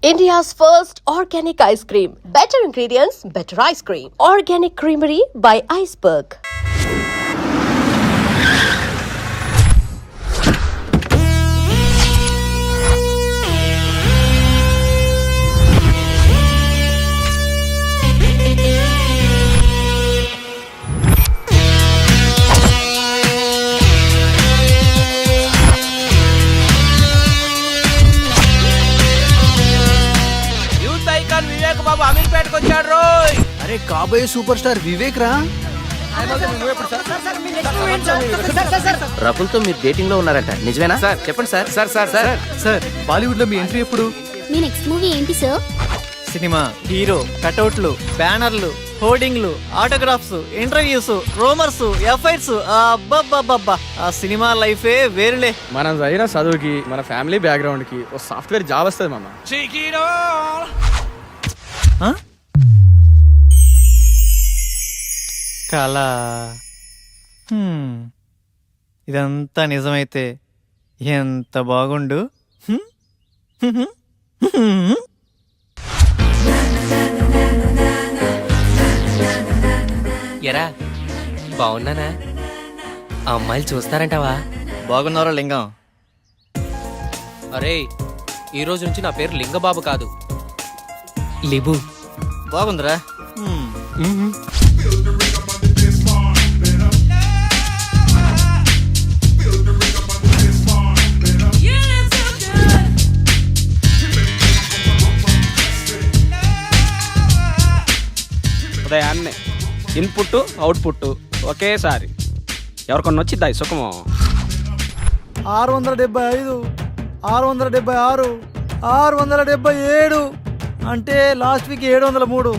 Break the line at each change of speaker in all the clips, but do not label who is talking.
India's first organic ice cream. Better ingredients, better ice cream. Organic Creamery by Iceberg.
బాబు అమీర్పేటకు వచ్చాడు రోయ్.
అరే కాబోయే super star Vivek రా.
రకుల్తో మీరు dating లో ఉన్నారంట, నిజమేనా? సార్ చెప్పండి sir. Sir sir sir
sir Bollywood లో మీ ఎంట్రీ ఎప్పుడు?
మీ నెక్స్ట్ మూవీ ఏంటి సార్?
సినిమా హీరో కటౌట్లు, బ్యానర్లు, హోర్డింగ్లు, ఆటోగ్రాఫ్స్, ఇంటర్వ్యూస్, రోమర్స్, ఎఫ్ఐఆర్స్. అబ్బబ్బబ్బబ్బా, ఆ సినిమా లైఫే వేరులే.
మనం చదివిన చదువుకి మన ఫ్యామిలీ బ్యాక్గ్రౌండ్ కి ఓ సాఫ్ట్వేర్ జాబ్ వస్తుంది మామ.
కళ. ఇదంతా నిజమైతే ఎంత బాగుండు.
ఎరా బాగున్నానా? ఆ అమ్మాయిలు చూస్తారంటావా?
బాగున్నారా లింగం?
అరే ఈ రోజు నుంచి నా పేరు లింగబాబు కాదు, లిబు.
బాగుందిరా.
ఉదయాన్నే ఇన్పుట్ అవుట్పుట్ ఒకేసారి ఎవరికొన్న వచ్చిద్దా ఈ సుఖము.
675, 676, 677 అంటే లాస్ట్ వీక్ 703.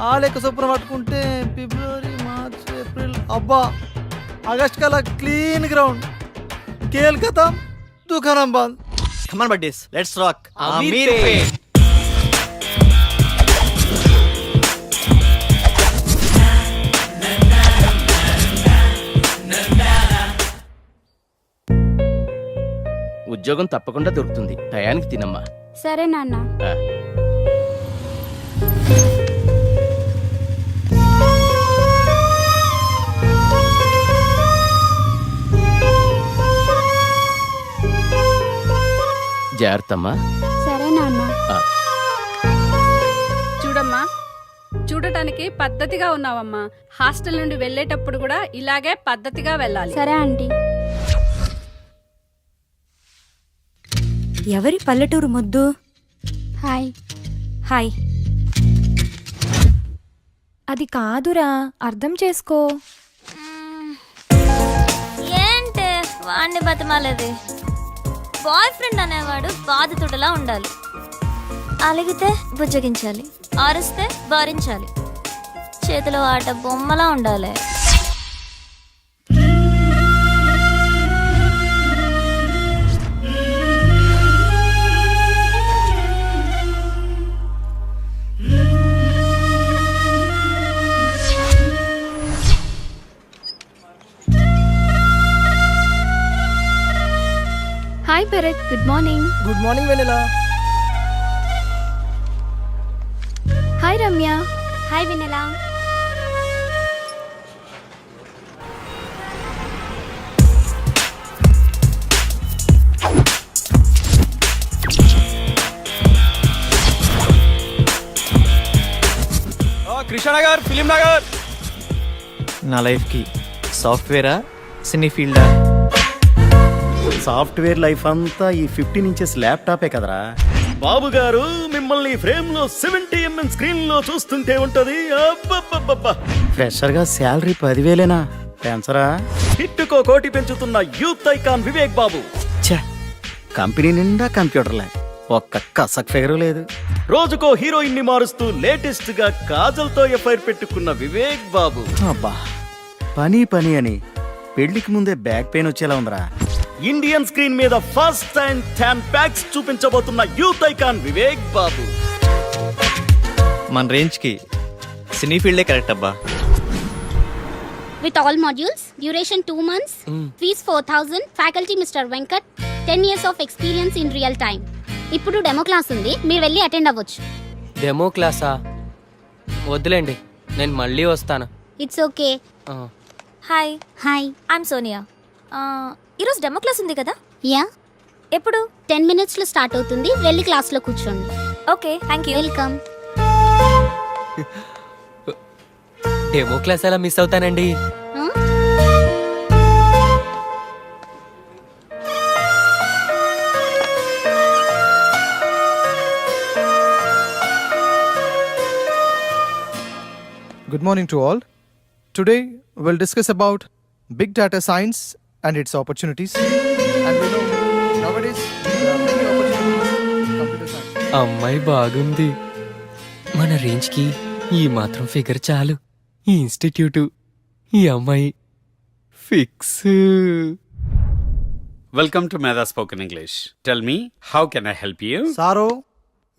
ఆ లెక్క చొప్పున పట్టుకుంటే ఫిబ్రవరి, మార్చ్, ఏప్రిల్, అబ్బా ఆగస్ట్ కల్లా క్లీన్ గ్రౌండ్. కేల్ ఖతం, దుకాణం బంద్. కమాన్ బడ్డీస్, లెట్స్ రాక్. అమీర్పేట్.
ఉద్యోగం తప్పకుండా దొరుకుతుంది, టయానికి తినమ్మా.
సరే నాన్న.
జాగ్రత్తమ్మా.
సరే నాన్న.
చూడమ్మా, చూడటానికి పద్ధతిగా ఉన్నావమ్మా. హాస్టల్ నుండి వెళ్ళేటప్పుడు కూడా ఇలాగే పద్ధతిగా వెళ్ళాలి.
సరే ఆంటీ.
ఎవరి పల్లెటూరు ముద్దు?
హాయ్.
హాయ్. అది కాదురా, అర్థం చేసుకో.
ఏంటే వాడిని బతిమాలేది? బాయ్ ఫ్రెండ్ అనేవాడు బాధితుడిలా ఉండాలి. అలిగితే బుజ్జగించాలి, ఆరిస్తే భరించాలి, చేతిలో ఆట బొమ్మలా ఉండాలి. Hi Bharat, good morning.
Good morning Vennela.
Hi Ramya. Hi Vennela.
Krishnanagar, film Nagar.
నా లైఫ్కి సాఫ్ట్వేరా, సినీ ఫీల్డా?
సాఫ్ట్వేర్ లైఫ్ అంతా ఈ 15 ఇంచెస్ ల్యాప్టాపే కదరా. బాబు గారు మిమ్మల్ని ఫ్రేమ్ లో 70mm స్క్రీన్ లో చూస్తుంటే ఉంటది. ఫ్రెషర్ గా శాలరీ 10,000 పెంచరా? హిట్టుకో కోటి పెంచుతున్న యూత్ ఐకాన్ వివేక్ బాబు. ఛే, కంపెనీ నిండా కంప్యూటర్లే, ఒక్క కసక్ ఫిగరు లేదు. రోజుకో హీరోయిన్ ని మారుస్తూ లేటెస్ట్ గా కాజల్ తో ఎఫ్ఐఆర్ పెట్టుకున్న వివేక్ బాబు. అబ్బా, పని పని అని పెళ్లికి ముందే బ్యాక్ పెయిన్ వచ్చేలా ఉందిరా. ఇండియన్ స్క్రీన్ మీద ఫస్ట్ టైం 10 ప్యాక్స్ చూపించబోతున్న యూత్ ఐకాన్ వివేక్ బాబు.
మన రేంజ్ కి సినీ ఫీల్డే కరెక్ట్ అబ్బా.
With all modules, duration 2 months, fees 4,000, faculty Mr. Venkat, 10 years of experience in real time. ఇప్పుడు డెమో క్లాస్ ఉంది, మీరు వెళ్ళి అటెండ్ అవ్వచ్చు.
డెమో క్లాసా? వద్దులేండి, నేను మళ్ళీ వస్తాను.
It's okay.
ఆ,
హాయ్,
హాయ్.
ఐఎమ్ సోనియా. ఈరోజు డెమో క్లాస్ ఉంది కదా?
యా,
ఎప్పుడు?
10 minutesలో స్టార్ట్ అవుతుంది, వెళ్ళి క్లాస్లో కూర్చోండి.
Okay, thank you.
Welcome.
Demo class ఎలా మిస్ అవుతానండి?
Good morning to all. Today we'll discuss about big data science and its opportunities. And we know nowadays there are many opportunities in computer science.
అమ్మాయి బాగుంది. మన రేంజ్కి ఈ మాత్రం figure చాలు. ఈ ఇన్స్టిట్యూటు, ఈ అమ్మాయి ఫిక్స్.
వెల్కమ్ టు మేధా spoken English. Tell me, how can I help you?
Sir,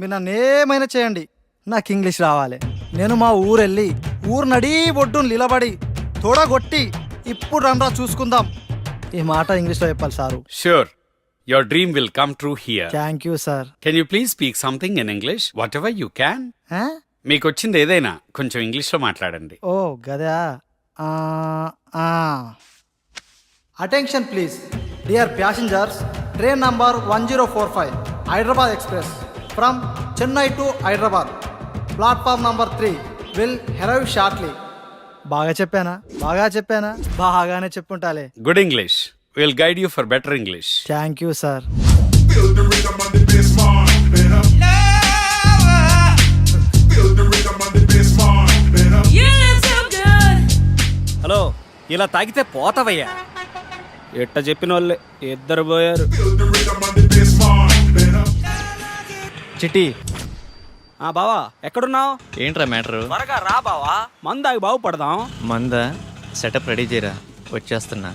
మీరు నన్ను ఏమైనా చేయండి, నాకు ఇంగ్లీష్ రావాలి. నేను మా ఊరెళ్ళి ఊరు నడీ ఒడ్డును నిలబడి తోడగొట్టి ఇప్పుడు రండ్రా చూసుకుందాం ఈ మాట ఇంగ్లీష్లో చెప్పాలి sir.
Sure. Your dream will come true here.
Thank you sir.
Can you please speak something in English? Whatever you can. మీకు వచ్చింది ఏదైనా కొంచెం ఇంగ్లీష్లో మాట్లాడండి.
ఓ గదా. Attention please dear passengers, train number 1045 Hyderabad express from Chennai to Hyderabad, platform number 3 will arrive shortly. బాగా చెప్పానా? బాగానే చెప్పుంటాలే.
Good English. We'll guide you for better English.
Thank you sir.
Hello, ఇలా తాగితే పోతావయ్యా. ఎట్ట చెప్పిన వాళ్ళే ఇద్దరు పోయారు.
చిట్టి,
బావా ఎక్కడున్నావు?
ఏంట్రా మ్యాటరు?
త్వరగా రా బావా, మందాగి బాగుపడదాం.
మంద సెటప్ రెడీ చేయరా, వచ్చేస్తున్నా.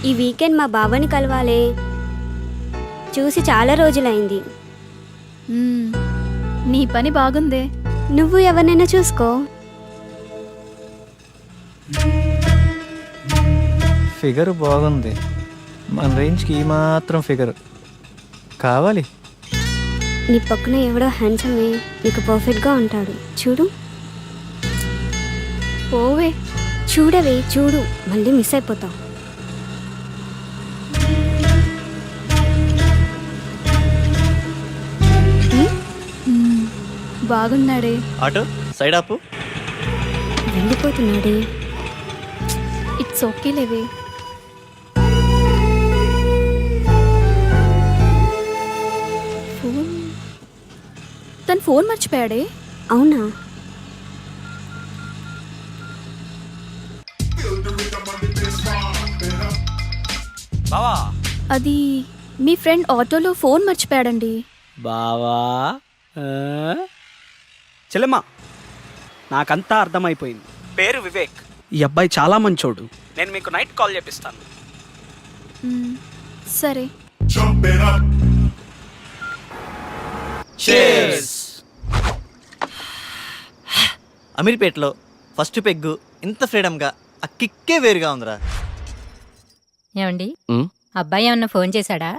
ఈ వీకెండ్ మా బావని కలవాలే, చూసి చాలా రోజులైంది.
నీ పని బాగుందే.
నువ్వు ఎవరినైనా చూసుకో.
ఫిగర్ బాగుంది, మన రేంజ్కి ఈ మాత్రం ఫిగర్ కావాలి.
నీ పక్కన ఎవడో హ్యాండ్సమే నీకు పర్ఫెక్ట్గా ఉంటాడు, చూడు.
ఓవే,
చూడవే, చూడు, మళ్ళీ మిస్ అయిపోతావు.
బాగున్నాడే.
ఆటో సైడ్ ఆపు.
వెళ్ళిపోతున్నాడే.
ఇట్స్ ఓకే లేవే. తను ఫోన్ మర్చిపోయాడే.
అవునా?
బావా,
అది మీ ఫ్రెండ్ ఆటోలో ఫోన్ మర్చిపోయాడండి.
బావా చెల్లెమ్మా, నాకంతా అర్థమైపోయింది. పేరు వివేక్. ఈ అబ్బాయి చాలా మంచోడు. నేను మీకు నైట్ కాల్ చేపిస్తాను.
సరే.
అమీర్పేటలో ఫస్ట్ పెగ్గు ఇంత ఫ్రీడమ్గా ఆ కిక్కే వేరుగా ఉందిరా.
ఏమండి, అబ్బాయి ఏమన్నా ఫోన్ చేశాడా?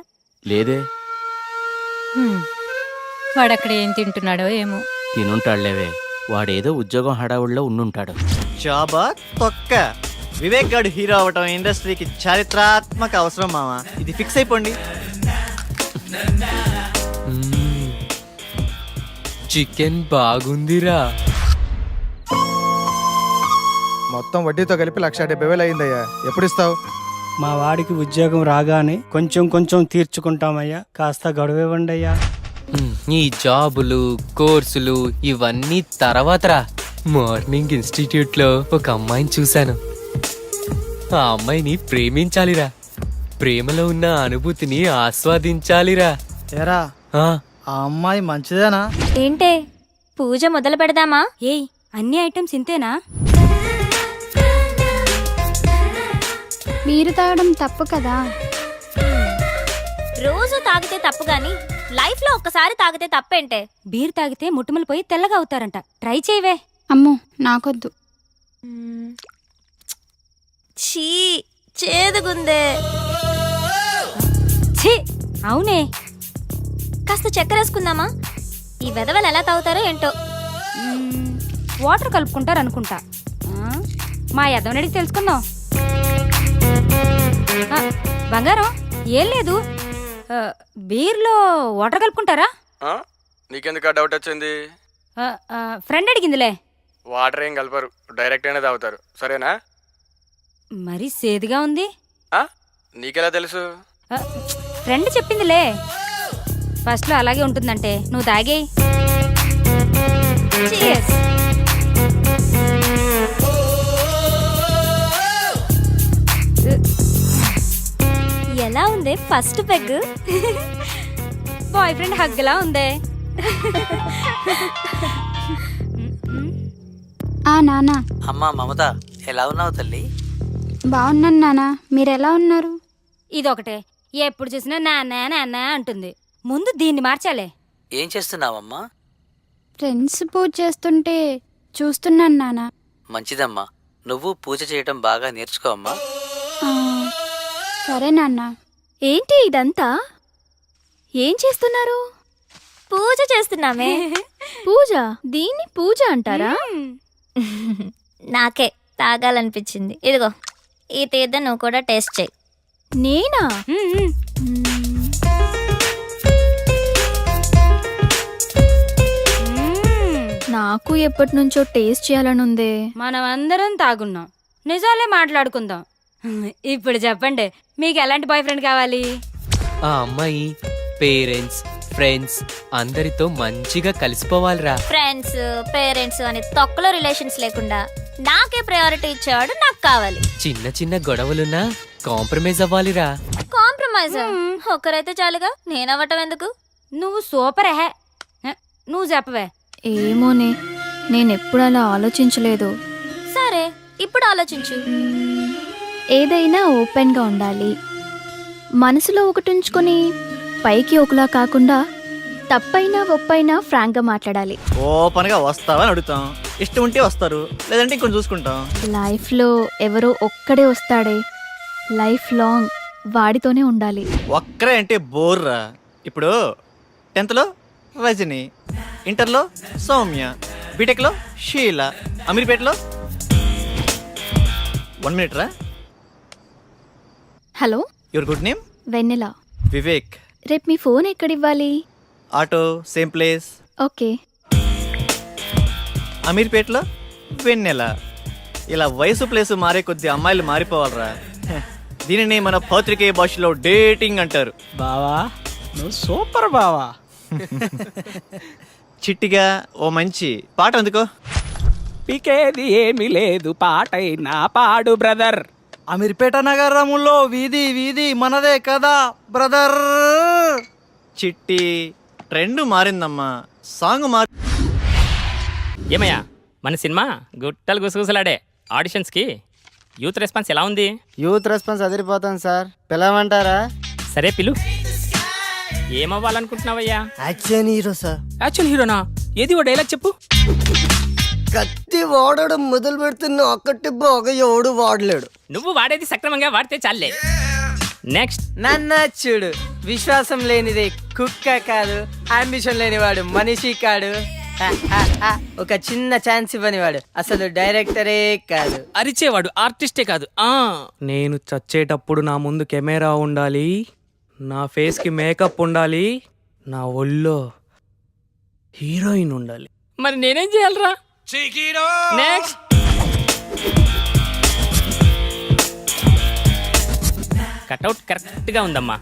లేదే.
వాడక్కడ ఏం తింటున్నాడో ఏమో.
తినుంటాడులేవే, వాడేదో ఉద్యోగం హడావుడిలో ఉండుంటాడు.
జాబా తొక్క. వివేక్ గాడు హీరో అవటం ఇండస్ట్రీకి చారిత్రాత్మక అవసరం మావా. ఇది ఫిక్స్ అయిపోండి.
చికెన్ బాగుందిరా.
మొత్తం వడ్డీతో కలిపి 1,70,000 అయిందయ్యా. ఎప్పుడు ఇస్తావు?
మా వాడికి ఉద్యోగం రాగానే కొంచెం తీర్చుకుంటామయ్యా, కాస్త గడువివ్వండి అయ్యా.
ఈ జాబులు, కోర్సులు ఇవన్నీ తర్వాతరా. మార్నింగ్ ఇన్స్టిట్యూట్లో ఒక అమ్మాయిని చూశాను. ఆ అమ్మాయిని ప్రేమించాలిరా, ప్రేమలో ఉన్న అనుభూతిని ఆస్వాదించాలిరా.
ఏరా, ఆ అమ్మాయి మంచిదేనా?
ఏంటే, పూజ మొదలు పెడదామా? ఏయ్, అన్ని ఐటమ్స్ ఇంతేనా?
మీరు తాగడం తప్పు కదా.
రోజు తాగితే తప్పు గాని లైఫ్ లో ఒక్కసారి తాగితే తప్పేంటే? బీర్ తాగితే ముట్టుమలు పోయి తెల్లగా అవుతారంట. ట్రై చేయవే.
అమ్మో, నాకొద్దు.
ఛీ, చేదుగుందే. ఛీ, అవునే. కాస్త చక్కెర వేసుకుందామా? ఈ వెధవలు ఎలా తాగుతారో ఏంటో.
వాటర్ కలుపుకుంటారు అనుకుంటా. మా యదవనడికి తెలుసుకుందాం. బంగారం ఏం లేదు, బీర్లో వాటర్ కలుపుకుంటారా?
నీకెందుకు డౌట్ వచ్చింది?
ఫ్రెండ్ అడిగిందిలే.
వాటర్ ఏం కలపరు, డైరెక్ట్ అయినా తాగుతారు. సరేనా?
మరి సేదుగా ఉంది.
నీకెలా తెలుసు?
ఫ్రెండ్ చెప్పిందిలే. ఫస్ట్ లో అలాగే ఉంటుందంటే నువ్వు తాగే.
ఎలా ఉంది ఫస్ట్ పెగ్?
బాయ్ ఫ్రెండ్ హగ్లా ఉందే.
నాన్న.
అమ్మా మమత, ఎలా ఉన్నావు తల్లి?
బాగున్నాను నాన్న, మీరు ఎలా ఉన్నారు?
ఇదొకటే, ఎప్పుడు చూసినా నాన్న నాన్న అంటుంది. ముందు దీన్ని మార్చాలే.
ఏం చేస్తున్నావమ్మా?
ఫ్రెండ్స్ పూజ చేస్తుంటే చూస్తున్నాను నాన్న.
మంచిదమ్మా, నువ్వు పూజ చేయటం బాగా నేర్చుకో అమ్మా.
సరే నాన్న.
ఏంటి ఇదంతా? ఏం చేస్తున్నారు? పూజ చేస్తున్నామే. పూజ? దీన్ని పూజ అంటారా? నాకే తాగాలనిపించింది. ఇదిగో ఈ తీర్థం నువ్వు కూడా టేస్ట్ చేయి. నేనా?
నాకు ఎప్పటి నుంచో టేస్ట్ చేయాలని ఉంది.
మనం అందరం తాగున్నాం, నిజాలే మాట్లాడుకుందాం. ఇప్పుడు చెప్పండి, మీకు ఎలాంటి బాయ్ ఫ్రెండ్ కావాలి?
ఆ అమ్మాయి పేరెంట్స్ ఫ్రెండ్స్ అందరితో మంచిగా కలిసిపోవాలిరా.
ఫ్రెండ్స్ పేరెంట్స్ అని తొక్కలో రిలేషన్స్ లేకుండా నాకే ప్రయారిటీ ఇచ్చేవాడు నాకు కావాలి.
చిన్న చిన్న గొడవలున్నా కాంప్రమైజ్ అవ్వాలిరా.
కాంప్రమైజ్? ఒక్కరైతే చాలుగా, నేనవ్వటం ఎందుకు?
నువ్వు సూపర్ హే. నువ్వు చెప్పవే.
ఏమోనే, నేనెప్పుడు అలా ఆలోచించలేదు.
సరే ఇప్పుడు ఆలోచించు.
ఏదైనా ఓపెన్గా ఉండాలి, మనసులో ఒకటి ఉంచుకొని పైకి ఒకలా కాకుండా తప్పైనా ఒప్పైనా ఫ్రాంక్గా మాట్లాడాలి.
ఓపెన్గా వస్తావని అడుగుతాం, ఇష్టం ఉంటే వస్తారు, లేదంటే ఇంకొంచెం చూసుకుంటాం.
లైఫ్లో ఎవరో ఒక్కడే వస్తాడే, లైఫ్ లాంగ్ వాడితోనే ఉండాలి.
ఒక్కరే అంటే బోర్రా. ఇప్పుడు 10th లో రజని, ఇంటర్లో సౌమ్య, బీటెక్లో షీల, అమీర్పేటలో 1 minute రా.
Hello,
your good name?
Vennela.
Vivek.
రేపు మీ ఫోన్ ఎక్కడివ్వాలి?
Auto same place.
ఓకే.
అమీర్పేటలో వెన్నెల. ఇలా వయసు ప్లేస్ మారే కొద్ది అమ్మాయిలు మారిపోవాలరా. దీనిని మన పత్రికే భాషలో డేటింగ్ అంటారు.
బావా నువ్వు సూపర్ బావా.
చిట్టిగా ఓ మంచి పాట అందుకో.
పీకేది ఏమీ లేదు, పాటైనా పాడు బ్రదర్.
అమీర్పేట నగరములో వీధి వీధి మనదే కదా బ్రదర్.
చిట్టి ట్రెండ్ మారిందమ్మా, సాంగ్ మారి.
ఏమయ్యా, మన సినిమా గుట్టలు గుసగుసలాడే ఆడిషన్స్కి యూత్ రెస్పాన్స్ ఎలా ఉంది?
యూత్ రెస్పాన్స్ అదిరిపోతాను సార్, పిలవమంటారా?
సరే పిలు. ఏమవ్వాలనుకుంటున్నావయ్యా?
Action hero sir.
యాక్చువల్ హీరోనా? ఏది ఓ డైలాగ్ చెప్పు.
కత్తి వాడడం మొదలు పెడుతున్న ఒక్కటి బాగా ఎవడు వాడలేడు.
నువ్వు వాడేది సక్రమంగా వాడితే చాలే. నెక్స్ట్.
నన్న చూడు, విశ్వాసం లేనిది కుక్క కాదు, అంబిషన్ లేనివాడు మనిషి కాడు, ఒక చిన్న ఛాన్స్ ఇవ్వనివాడు అసలు డైరెక్టరే కాదు.
అరిచేవాడు ఆర్టిస్టే కాదు.
నేను చచ్చేటప్పుడు నా ముందు కెమెరా ఉండాలి, నా ఫేస్కి మేకప్ ఉండాలి, నా ఒళ్ళో హీరోయిన్ ఉండాలి.
మరి నేనేం చేయాలరా? నెక్స్ట్. కట్అవుట్ కరెక్ట్గా ఉందమ్మా.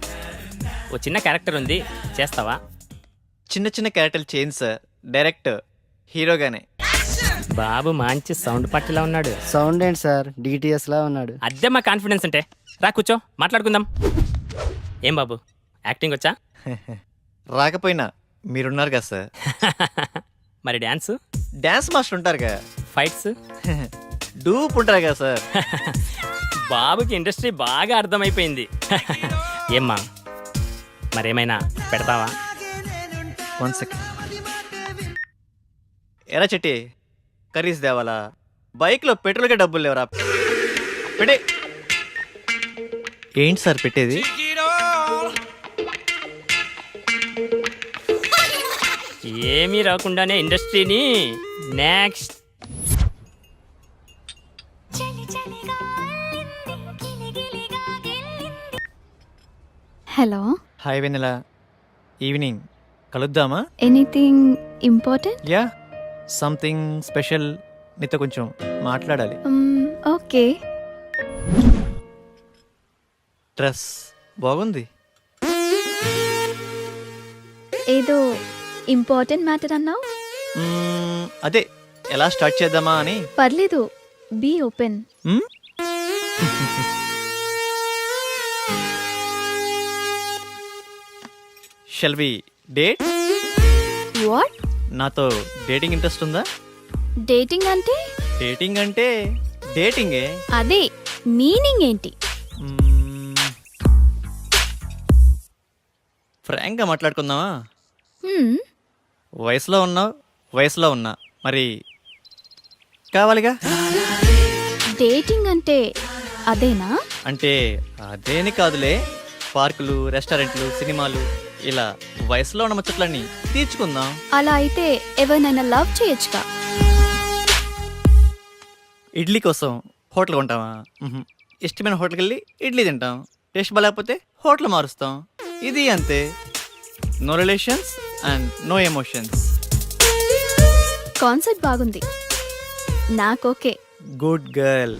ఓ చిన్న క్యారెక్టర్ ఉంది, చేస్తావా?
చిన్న చిన్న క్యారెక్టర్లు చేంజ్ సార్, డైరెక్ట్ హీరోగానే.
బాబు మంచి సౌండ్ పట్టిలా ఉన్నాడు.
సౌండ్ ఏంటి సార్, డిటిఎస్ లా ఉన్నాడు.
అదే మా కాన్ఫిడెన్స్ అంటే. రా కూర్చో, మాట్లాడుకుందాం. ఏం బాబు, యాక్టింగ్ వచ్చా?
రాకపోయినా మీరున్నారు కదా సార్.
మరి డ్యాన్స్?
డ్యాన్స్ మాస్టర్ ఉంటారు కదా.
ఫైట్స్?
డూప్ ఉంటారు కదా సార్.
బాబుకి ఇండస్ట్రీ బాగా అర్థమైపోయింది. ఏమ్మా, మరేమైనా పెడతావా?
1 second. ఎరా చెట్టి, కర్రీస్ తేవాలా? బైక్లో పెట్రోల్కే డబ్బులు లేవరా? పెట్టే. ఏంటి సార్ పెట్టేది?
ఏమీ రాకుండానే ఇండస్ట్రీని next.
Hello,
hi Vennela, evening కలుద్దామా?
Anything important?
Yeah, something special. నీతో కొంచెం మాట్లాడాలి.
ఓకే.
డ్రెస్ బాగుంది.
ఏదో ఇంపార్టెంట్ మ్యాటర్ అన్నావు.
అదే ఎలా స్టార్ట్ చేద్దామా అని.
పర్లేదు, be open.
Shall we date?
What?
నాతో డేటింగ్ ఇంట్రెస్ట్ ఉందా?
డేటింగ్ అంటే?
డేటింగ్ అంటే డేటింగే.
అదే మీనింగ్ ఏంటి?
ఫ్రాంక్గా మాట్లాడుకుందామా?
హ్మ్,
వయసులో ఉన్నావు, వయసులో ఉన్నా, మరి కావాలిగా.
డేటింగ్ అంటే అదేనా?
అంటే అదేని కాదులే, పార్కులు, రెస్టారెంట్లు, సినిమాలు, ఇలా వయసులో ఉన్న ముచ్చట్లన్నీ తీర్చుకుందాం.
అలా అయితే ఎవరినైనా లవ్ చేయొచ్చుగా.
ఇడ్లీ కోసం హోటల్ కొంటామా? ఇష్టమైన హోటల్కి వెళ్ళి ఇడ్లీ తింటాం. టేస్ట్ బాగాలేకపోతే హోటల్ మారుస్తాం. ఇది అంతే. No relations and no emotions.
Concept బాగుంది, నాకోకే.
Good girl.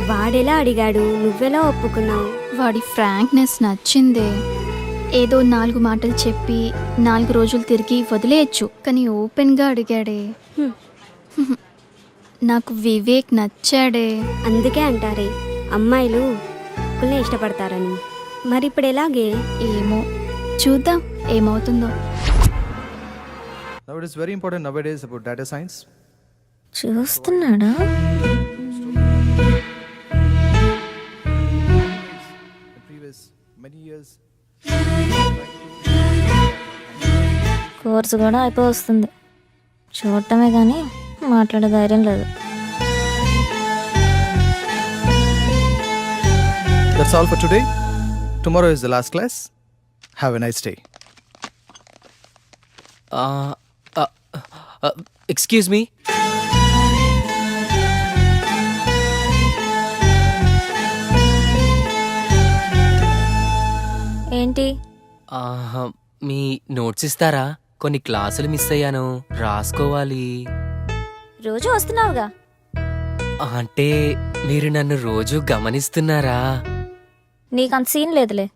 వాడెలా అడిగాడు, నువ్వెలా ఒప్పుకున్నావు? వాడి ఫ్రాంక్నెస్ నచ్చిందే. ఏదో 4 మాటలు చెప్పి 4 రోజులు తిరిగి వదిలేయచ్చు, కానీ ఓపెన్గా అడిగాడే. నాకు వివేక్ నచ్చాడే. అందుకే అంటారే అమ్మాయిలు ఒక్కళ్ళే ఇష్టపడతారని. మరి ఇప్పుడు ఎలాగే? ఏమో, చూద్దాం ఏమవుతుందో.
Now it is very important nowadays about data science.
చూస్తున్నాడా?
In previous many years.
Course కూడా అయిపోయి వస్తుంది, చూడటమే కానీ మాట్లాడే ధైర్యం లేదు.
That's all for today. Tomorrow is the last class. Have a nice day.
Excuse me.
ఏంటి?
మీ నోట్స్ ఇస్తారా? కొన్ని క్లాసులు మిస్ అయ్యాను, రాసుకోవాలి.
రోజు వస్తున్నావుగా.
అంటే మీరు నన్ను రోజు గమనిస్తున్నారా?
నీకంత సీన్ లేదులే.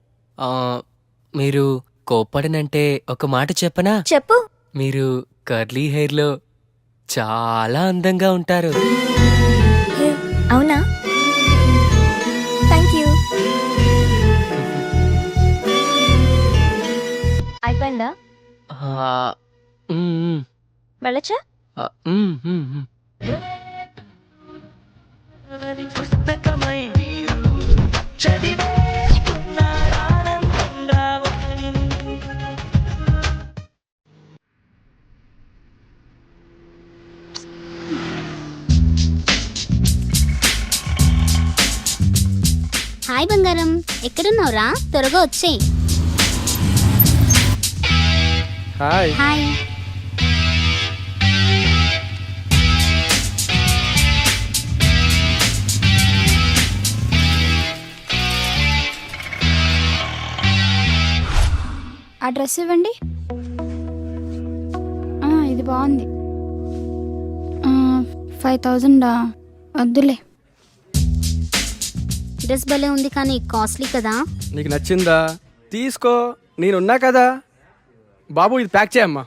మీరు కోప్పడనంటే ఒక మాట చెప్పనా?
చెప్పు.
మీరు కర్లీ హెయిర్లో చాలా అందంగా ఉంటారు.
అవునా? Thank you. అయిపోయిందా? వెళ్ళచ్చా?
హాయ్ బంగారం, ఎక్కడున్నావురా? త్వరగా వచ్చేయ్.
హాయ్.
హాయ్. ఆ డ్రెస్ ఇవ్వండి. ఇది బాగుంది. 5000 వద్దులే. డ్రెస్ భలే ఉంది కానీ కాస్ట్లీ కదా.
నీకు నచ్చిందా? తీసుకో, నేనున్నా కదా. బాబు ఇది ప్యాక్ చేయమ్మా.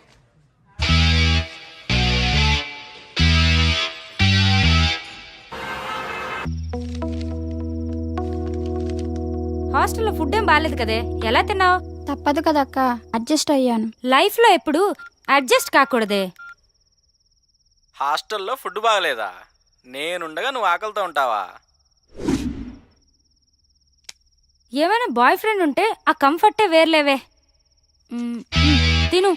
హాస్టల్లో ఫుడ్ ఏం బాగాలేదు కదే, ఎలా తిన్నావు?
తప్పదు కదా అక్క, అడ్జస్ట్ అయ్యాను.
లైఫ్లో ఎప్పుడు అడ్జస్ట్ కాకూడదే.
హాస్టల్లో ఫుడ్ బాగలేదా? నేనుండగా నువ్వు ఆకలితో ఉంటావా?
ఏమైనా బాయ్ ఫ్రెండ్ ఉంటే ఆ కంఫర్టే వేర్లేవే. తిను.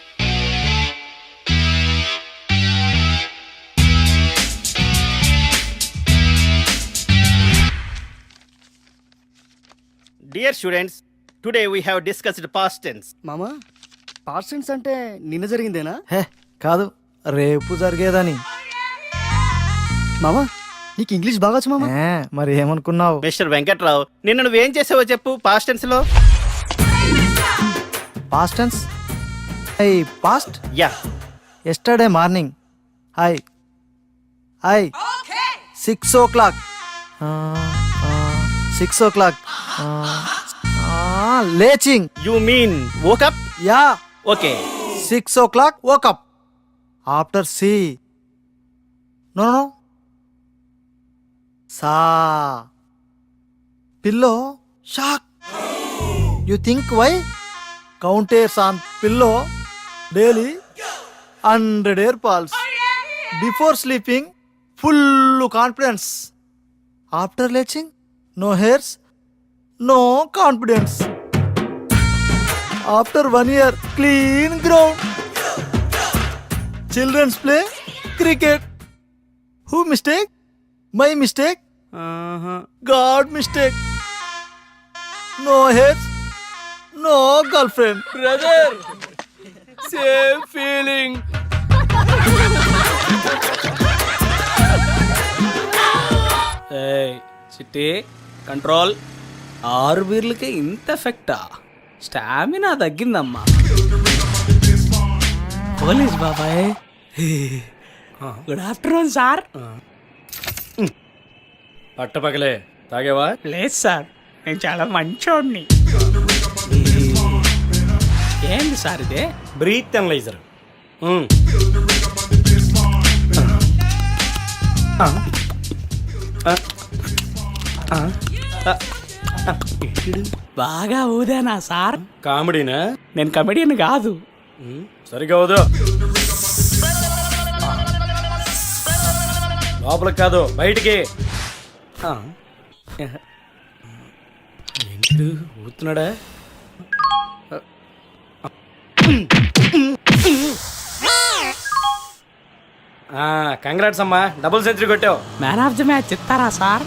Dear students, today we have discussed past tense.
మామా,
పాస్ట్ టెన్స్ అంటే నిన్న జరిగిందేనా?
హే కాదు, రేపు జరిగేదని.
మామా నీకు ఇంగ్లీష్ బాగా వచ్చు మామా.
మరి ఏమనుకున్నావు?
మిస్టర్ వెంకట్రావు, నిన్న నువ్వేం చేసావో చెప్పు పాస్ట్ టెన్స్ లో.
Past tense. I past
yeah.
Yesterday morning I 6 o'clock 6 o'clock లేచింగ్.
You mean woke up?
Yeah.
Okay.
6 o'clock woke up. After C. No. Sa. Pillow. Shock. You think why? Counters on pillow daily 100 air pulse. Before sleeping, full confidence. After leaching, no hairs, no confidence. After 1 year, clean ground. Children's play cricket. Who mistake? My mistake? God mistake. No hairs, no girlfriend.
Brother same feeling. చిట్టి control. 6 బీర్లకే ఇంత ఎఫెక్టా? Stamina తగ్గిందమ్మా. Police బాబాయ్. Good afternoon sir.
పట్టపగలే తాగేవా?
లేదు sir, నేను చాలా మంచోడిని. ఏంటి sir ఇదే?
Breath analyser.
బాగా ఊదేనా సార్?
కామెడీనా?
నేను కమెడియన్ కాదు.
సరిగా వదు. లోపలికి కాదు బయటికి. ఏంటి ఊతున్నాడా? కంగ్రాట్స్ అమ్మా, డబుల్ సెంచరీ కొట్టావు.
మ్యాన్ ఆఫ్ ది మ్యాచ్ ఇస్తారా సార్?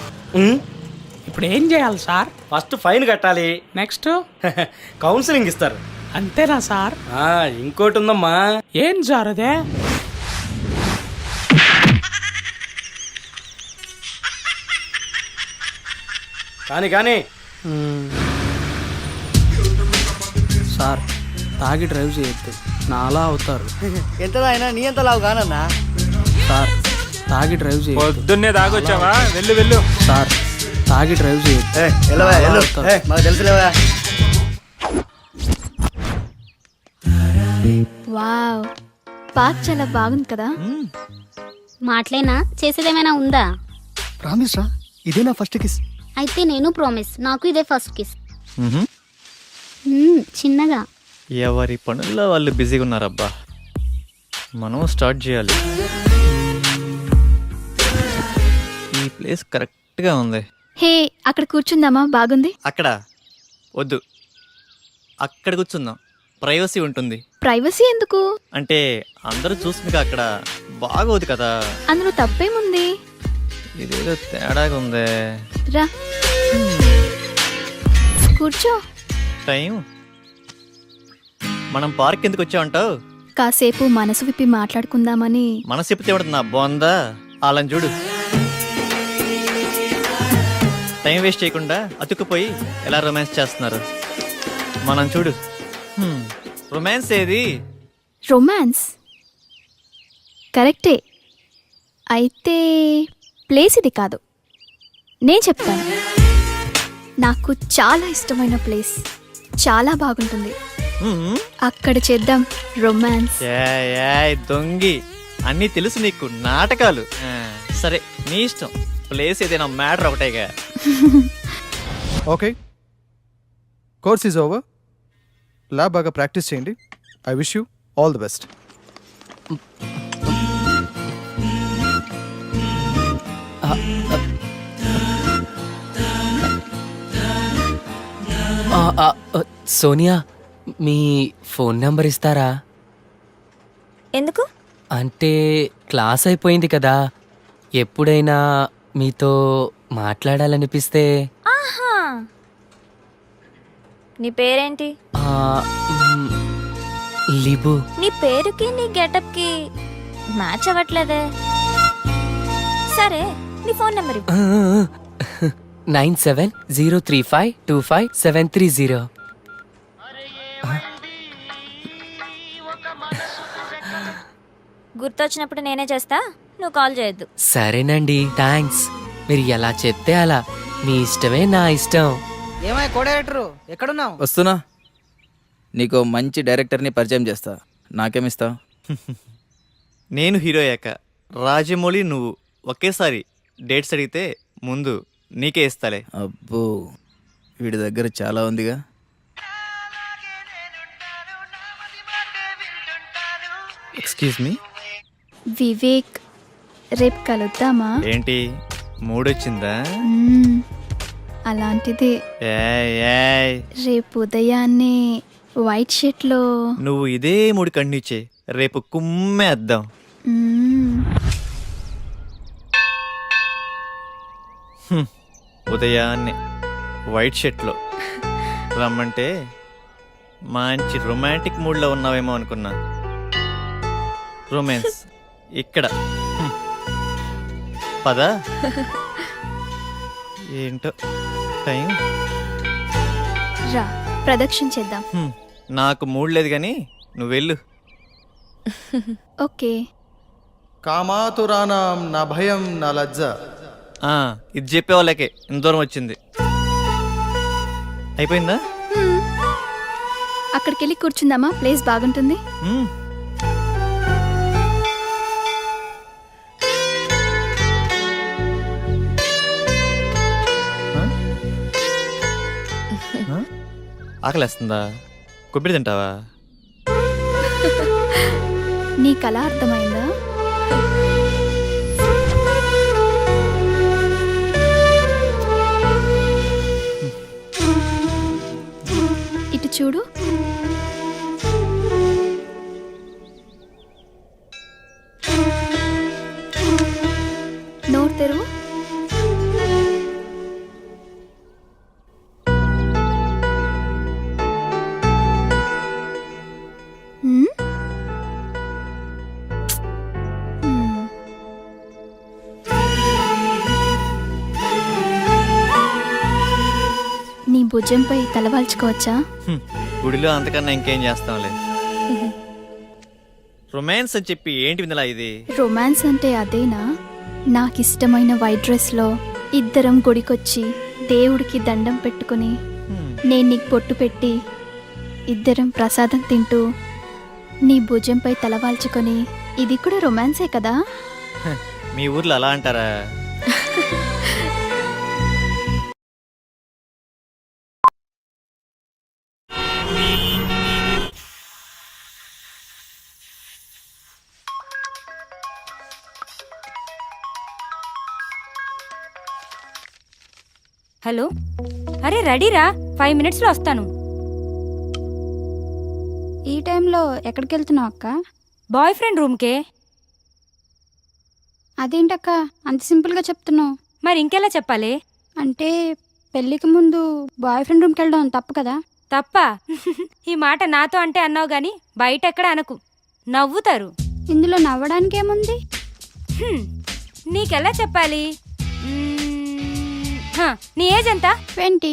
ఇప్పుడు ఏం చేయాలి సార్?
ఫస్ట్ ఫైన్ కట్టాలి.
నెక్స్ట్
కౌన్సిలింగ్ ఇస్తారు.
అంతేనా సార్?
ఇంకోటి ఉందమ్మా.
ఏం సార్ అదే?
కానీ
సార్ తాగి డ్రైవ్ చేయొద్దు, నాలా అవుతారు.
ఎంత అయినా నీ ఎంత లావు కానన్నా.
సార్ తాగి డ్రైవ్ చేయొద్దు.
పొద్దున్నే తాగొచ్చావా? వెళ్ళు.
సార్ తాగి డ్రైవ్ చేయొద్దు.
మాకు తెలుసులేవా.
వావ్, పార్క్ చాలా బాగుంది కదా.
మాటలేనా, చేసేదేమైనా ఉందా?
ప్రామిస్ రా, ఇదే నా ఫస్ట్ కిస్.
అయితే నేను ప్రామిస్, నాకు ఇదే ఫస్ట్ కిస్. చిన్నగా.
ఎవరి పనుల్లో వాళ్ళు బిజీగా ఉన్నారబ్బా. మనం స్టార్ట్ చేయాలి. ఈ ప్లేస్ కరెక్ట్గా ఉంది.
హే, అక్కడ కూర్చుందామా? బాగుంది.
అక్కడ వద్దు, అక్కడ కూర్చుందాం, ప్రైవసీ ఉంటుంది.
ప్రైవసీ ఎందుకు?
అంటే అందరూ చూసుకుని అక్కడ బాగోదు కదా.
అందులో తప్పేముంది?
ఇదేదో తేడాగా ఉందే.
రా కూర్చో.
టైం మనం పార్క్ ఎందుకు వచ్చామంటావు?
కాసేపు మనసు విప్పి మాట్లాడుకుందామని.
మనసు చెప్తే నా బాగుందా? వాళ్ళని చూడు, టైం వేస్ట్ చేయకుండా అతుక్కుపోయి ఎలా రొమాన్స్ చేస్తున్నారు. మనం చూడు, రొమాన్స్ ఏది?
రొమాన్స్ కరెక్టే, అయితే ప్లేస్ ఇది కాదు. నేను చెప్తాను. నాకు చాలా ఇష్టమైన ప్లేస్, చాలా బాగుంటుంది. అక్కడ చేద్దాం రొమాన్స్.
దొంగి, అన్నీ తెలుసు నీకు, నాటకాలు. సరే నీ ఇష్టం, ప్లేస్ ఏదైనా మ్యాటర్ ఒకటేగా.
Okay, course is over. Lab బాగా ప్రాక్టీస్ చేయండి. I wish you all the best.
Sonia, మీ ఫోన్ నెంబర్ ఇస్తారా?
ఎందుకు?
అంటే క్లాస్ అయిపోయింది కదా, ఎప్పుడైనా మీతో మాట్లాడాలనిపిస్తే.
నీ పేరేంటి?
లిబు
నీ పేరుకి నీ గెటప్ కి మ్యాచ్ అవ్వట్లేదే. సరే నీ ఫోన్ నెంబర్ ఇవ్వు.
9703525730.
గుర్తొచ్చినప్పుడు నేనే చేస్తా, నువ్వు కాల్ చేయొద్దు.
సరేనండి, థ్యాంక్స్. మీరు ఎలా చెప్తే అలా. మీ ఇష్టమే నా ఇష్టం.
ఏమై కో డైరెక్టర్ ఎక్కడున్నావు?
వస్తున్నా. నీకు మంచి డైరెక్టర్ని పరిచయం చేస్తా. నాకేమిస్తావు?
నేను హీరో అయ్యాక రాజమౌళి నువ్వు ఒకేసారి డేట్స్ అడిగితే ముందు నీకే ఇస్తాలే.
అబ్బో, వీడి దగ్గర చాలా ఉందిగా.
Excuse me.
వివేక్, రేపు కలుద్దామా?
ఏంటి మూడొచ్చిందా?
అలాంటిదే.
ఏయ్, ఏయ్.
రేపు ఉదయాన్నే వైట్ షర్ట్లో.
నువ్వు ఇదే మూడు కంటిన్యూ చేయి, రేపు కుమ్మేద్దాం. ఉదయాన్నే వైట్ షర్ట్లో రమ్మంటే మంచి రొమాంటిక్ మూడ్లో ఉన్నావేమో అనుకున్నా. రొమాన్స్ ఇక్కడ. పదా ఏంటో టైం.
రా, ప్రదక్షిణ చేద్దాం.
నాకు మూడ్ లేదు కానీ నువ్వు వెళ్ళు.
ఓకే.
కామాతురానాం నా భయం నా లజ్జ.
ఇది చెప్పే వాళ్ళకే ఇంత దూరం వచ్చింది. అయిపోయిందా?
అక్కడికి వెళ్ళి కూర్చుందామా? ప్లేస్ బాగుంటుంది.
ఆకలేస్తుందా? కొబ్బరి తింటావా?
నీకు అలా అర్థమైందా? ఇటు చూడు. నోరు తెరువు. నీ భుజంపై తలవాల్చుకోవచ్చా?
గుడిలో అంతకన్నా ఇంకేం చేస్తాంలే. రొమాన్స్ అని చెప్పి ఏంటి విందలా ఇది?
రొమాన్స్ అంటే అదేనా? నాకిష్టమైన వైట్ డ్రెస్లో ఇద్దరం గుడికొచ్చి దేవుడికి దండం పెట్టుకుని నేను నీకు పొట్టు పెట్టి ఇద్దరం ప్రసాదం తింటూ నీ భుజంపై తలవాల్చుకొని, ఇది కూడా రొమాన్సే కదా?
మీ ఊర్లో అలా అంటారా?
హలో, అరే రెడీరా, 5 minutesలో వస్తాను.
ఈ టైంలో ఎక్కడికి వెళ్తున్నావు అక్క?
Boy friend రూమ్కే.
అదేంటక్క అంత సింపుల్గా చెప్తున్నావు?
మరి ఇంకెలా చెప్పాలి?
అంటే పెళ్ళికి ముందు బాయ్ ఫ్రెండ్ రూమ్కి వెళ్ళడం తప్పు కదా?
తప్ప? ఈ మాట నాతో అంటే అన్నావు గాని బయట ఎక్కడ అనకు, నవ్వుతారు.
ఇందులో నవ్వడానికి ఏముంది?
నీకెలా చెప్పాలి? నీ ఏజ్ ఎంత?
20.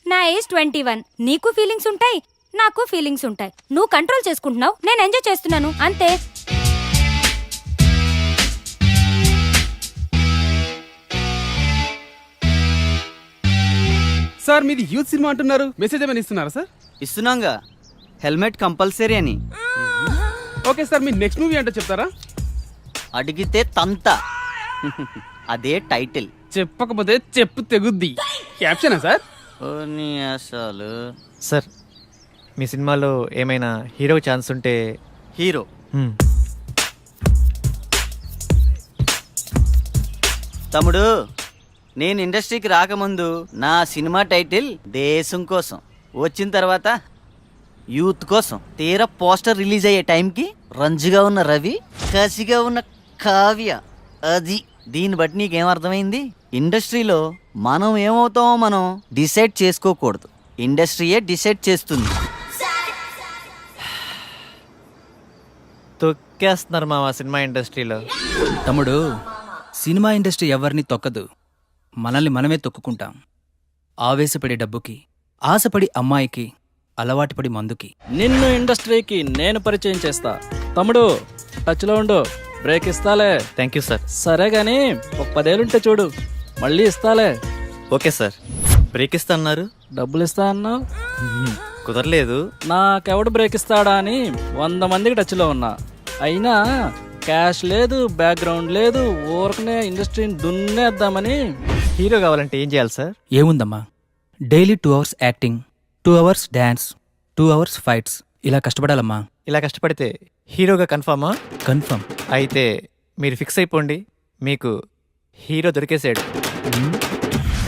నా ఏజ్ 21. నీకు ఫీలింగ్స్ ఉంటాయి, నాకు ఫీలింగ్స్ ఉంటాయి. నువ్వు కంట్రోల్ చేసుకుంటున్నావు, నేను ఎంజాయ్ చేస్తున్నాను, అంతే.
సార్, మీది యూత్ సినిమా అంటున్నారు, మెసేజ్ ఏమైనా ఇస్తున్నారా సార్?
ఇస్తున్నాంగా, హెల్మెట్ కంపల్సరీ అని.
ఓకే సార్, మీ నెక్స్ట్ మూవీ అంటే చెప్తారా?
అడిగితే తంత. అదే టైటిల్.
చెప్పకపోతే చెప్పు తెగుద్ది. క్యాప్షనా సార్?
అసలు
సార్, మీ సినిమాలో ఏమైనా హీరో ఛాన్స్ ఉంటే.
హీరో తమ్ముడు, నేను ఇండస్ట్రీకి రాకముందు నా సినిమా టైటిల్ దేశం కోసం, వచ్చిన తర్వాత యూత్ కోసం. తీరా పోస్టర్ రిలీజ్ అయ్యే టైంకి రంజుగా ఉన్న రవి, కసిగా ఉన్న కావ్య. అది దీన్ని బట్టి నీకేమర్థమైంది? ఇండస్ట్రీలో మనం ఏమవుతామో మనం డిసైడ్ చేసుకోకూడదు, ఇండస్ట్రీయే డిసైడ్ చేస్తుంది.
తొక్కేస్తున్నారు మా సినిమా ఇండస్ట్రీలో.
తమ్ముడు, సినిమా ఇండస్ట్రీ ఎవరిని తొక్కదు, మనల్ని మనమే తొక్కుకుంటాం. ఆవేశపడే డబ్బుకి, ఆశపడి అమ్మాయికి, అలవాటుపడి మందుకి.
నిన్ను ఇండస్ట్రీకి నేను పరిచయం చేస్తా. తమ్ముడు టచ్లో ఉండు, బ్రేక్ ఇస్తాలే.
Thank you sir.
సరే గాని ఒక 10 ఏళ్ళుంటే చూడు, మళ్ళీ ఇస్తాలే.
Okay sir. బ్రేక్ ఇస్తా అన్నారు,
డబ్బులు ఇస్తా అన్నావు,
కుదరలేదు.
నాకెవడు బ్రేక్ ఇస్తాడా అని 100 మందికి టచ్లో ఉన్నా. అయినా క్యాష్ లేదు, బ్యాక్గ్రౌండ్ లేదు, ఊరకనే ఇండస్ట్రీని దున్నేద్దామని.
హీరో కావాలంటే ఏం చేయాలి సార్?
ఏముందమ్మా, daily 2 hours acting, 2 hours dance, 2 hours fights, ఇలా కష్టపడాలమ్మా.
ఇలా కష్టపడితే హీరోగా కన్ఫామా?
కన్ఫర్మ్.
అయితే మీరు ఫిక్స్ అయిపోండి, మీకు హీరో దొరికేసాడు.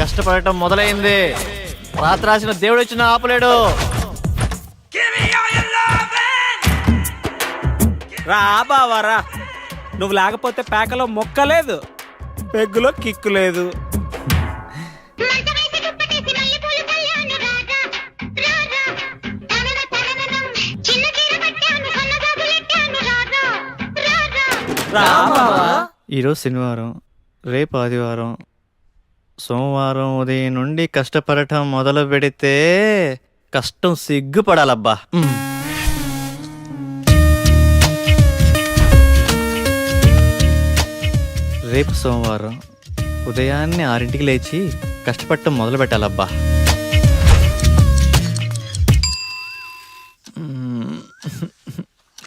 కష్టపడటం మొదలైంది, రాత్రి రాసిన దేవుడు వచ్చిన ఆపలేడు.
రా బావా రా, నువ్వు లేకపోతే పేకలో మొక్క లేదు, పెగ్గులో కిక్కు లేదు.
ఈరోజు శనివారం, రేపు ఆదివారం, సోమవారం ఉదయం నుండి కష్టపడటం మొదలు పెడితే కష్టం సిగ్గుపడాలబ్బా. రేపు సోమవారం ఉదయాన్నే 6ంటికి లేచి కష్టపడటం మొదలు పెట్టాలబ్బా.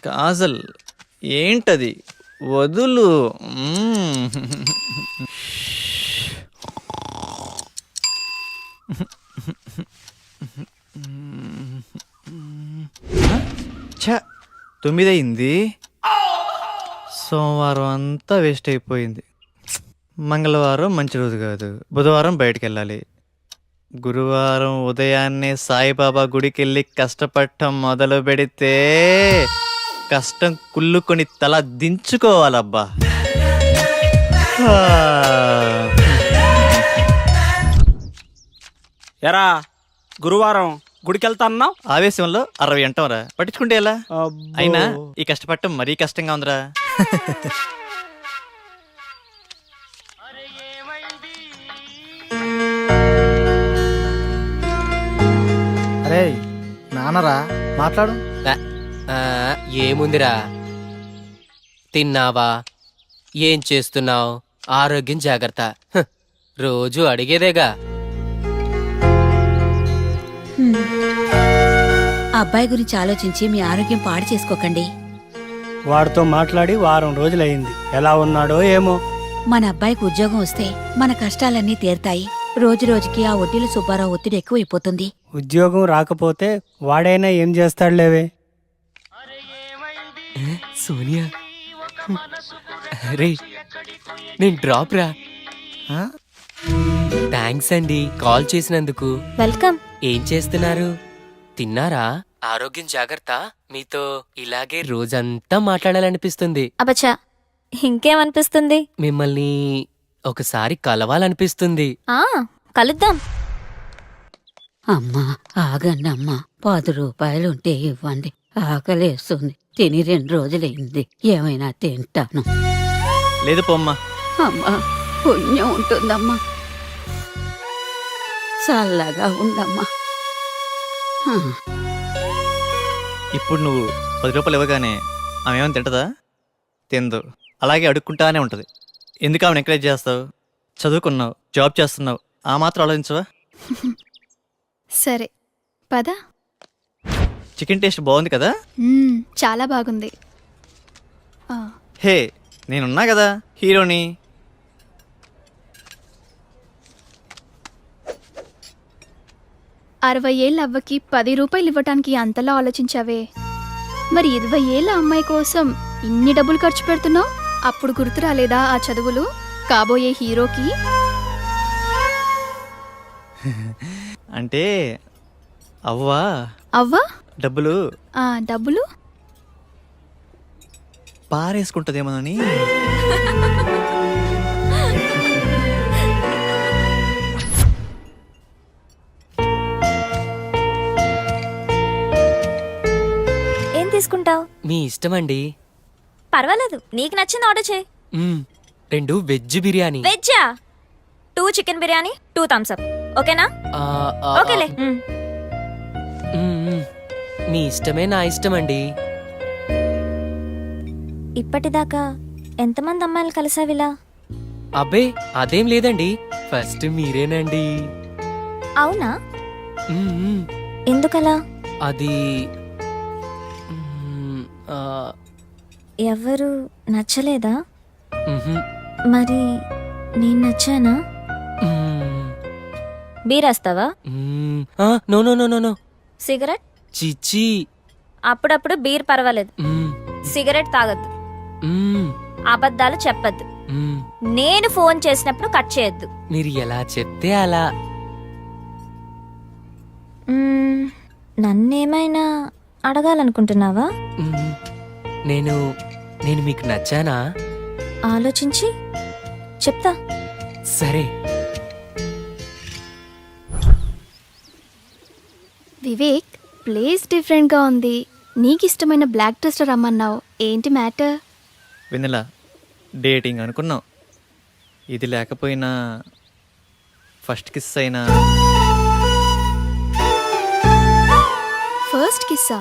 కాజల్ ఏంటది, వదులు. ఛ, 9 అయింది. సోమవారం అంతా వేస్ట్ అయిపోయింది. మంగళవారం మంచి రోజు కాదు, బుధవారం బయటికి వెళ్ళాలి. గురువారం ఉదయాన్నే సాయిబాబా గుడికి వెళ్ళి కష్టపడటం మొదలు పెడితే కష్టం కుళ్ళుకొని తల దించుకోవాలబ్బా.
ఎరా గురువారం గుడికి వెళ్తా అన్నావు,
ఆవేశంలో 60 అంటాంరా, పట్టించుకుంటే ఎలా? అయినా ఈ కష్టపడటం మరీ కష్టంగా ఉందిరా.
అరే నాన్నరా, మాట్లాడు.
ఏముందిరా, తిన్నావా, ఏం చేస్తున్నావు, ఆరోగ్యం జాగ్రత్త, రోజు అడిగేదేగా.
అబ్బాయి గురించి ఆలోచించి మీ ఆరోగ్యం పాడు చేసుకోకండి.
వాడితో మాట్లాడి వారం రోజులైంది, ఎలా ఉన్నాడో ఏమో.
మన అబ్బాయికి ఉద్యోగం వస్తే మన కష్టాలన్నీ తీరుతాయి. రోజు రోజుకి ఆ వడ్డీల సుబ్బారావు ఒత్తిడి ఎక్కువైపోతుంది.
ఉద్యోగం రాకపోతే వాడైనా ఏం చేస్తాడులేవే.
సోనియా, రే నేను డ్రాప్ రా. థ్యాంక్స్ అండి కాల్ చేసినందుకు.
వెల్కమ్.
ఏం చేస్తున్నారు, తిన్నారా? ఆరోగ్యం జాగ్రత్త. మీతో ఇలాగే రోజంతా మాట్లాడాలనిపిస్తుంది.
అబచ్చా, ఇంకేమనిపిస్తుంది?
మిమ్మల్ని ఒకసారి కలవాలనిపిస్తుంది.
కలుద్దాం.
అమ్మా ఆగండి అమ్మా, 10 రూపాయలుంటే ఇవ్వండి, ఆకలేస్తుంది, తిని 2 రోజులైంది, ఏమైనా తింటాను.
లేదు పోమ్మా.
అమ్మా పుణ్యం ఉంటుందమ్మా, చల్లగా ఉండమ్మా.
ఇప్పుడు నువ్వు 10 రూపాయలు ఇవ్వగానే ఆమె ఏమైనా తింటదా? తిందు. అలాగే అడుక్కుంటానే ఉంటుంది. ఎందుకు ఆమెను ఎంకరేజ్ చేస్తావు? చదువుకున్నావు, జాబ్ చేస్తున్నావు, ఆ మాత్రం ఆలోచించవా?
సరే పద.
చికెన్ టేస్ట్ బాగుంది కదా?
చాలా బాగుంది.
హే, నేనున్నా కదా హీరోని.
ఏళ్ళ అవ్వకి 10 రూపాయలు ఇవ్వటానికి అంతలా ఆలోచించావే, మరి 20 ఏళ్ళ అమ్మాయి కోసం ఇన్ని డబ్బులు ఖర్చు పెడుతున్నావు? అప్పుడు గుర్తు రాలేదా ఆ చదువులు కాబోయే హీరోకి?
అంటే అవ్వా
అవ్వా
డబ్బులు
డబ్బులు
పారేసుకుంటదేమోనని.
ఏం తీసుకుంటావు?
మీ ఇష్టమండి.
పర్వాలేదు, నీకు నచ్చింది ఆర్డర్ చేయి.
2 వెజ్ బిర్యానీ.
వెజ్జా? 2 చికెన్ బిర్యానీ, 2 థమ్స్ అప్. ఓకేనా? ఓకేలే.
మీ ఇష్టమే నా ఇష్టం అండి.
ఇప్పటిదాకా ఎంతమంది అమ్మాయిలు కలిసావిలా?
అబ్బే అదేం లేదండి, ఫస్ట్ మీరేనండి.
అవునా?
మ్మ్.
ఎందుకలా?
అది
ఎవరు నచ్చలేదా?
మ్హూ.
మరి నేను నచ్చానా? బీరేస్తావా?
No no no no no.
Cigarette?
చిచ్చి.
అప్పుడప్పుడు బీర్ పర్వాలేదు, సిగరెట్ తాగద్దు, అబద్ధాలు చెప్పద్దు, నేను ఫోన్ చేసినప్పుడు కట్ చేయొద్దు.
మీరు ఎలా చెప్తే అలా.
నన్నేమైనా అడగాలనుకుంటున్నావా?
నేను నేను మీకు నచ్చానా?
ఆలోచించి చెప్తా.
సరే.
వివేక్, ప్లేస్ డిఫరెంట్గా ఉంది. నీకు ఇష్టమైన బ్లాక్ డ్రెస్లో రమ్మన్నావు, ఏంటి మ్యాటర్?
వెన్నెల, డేటింగ్ అనుకున్నాం, ఇది లేకపోయినా ఫస్ట్ కిస్ అయినా.
ఫస్ట్ కిస్సా?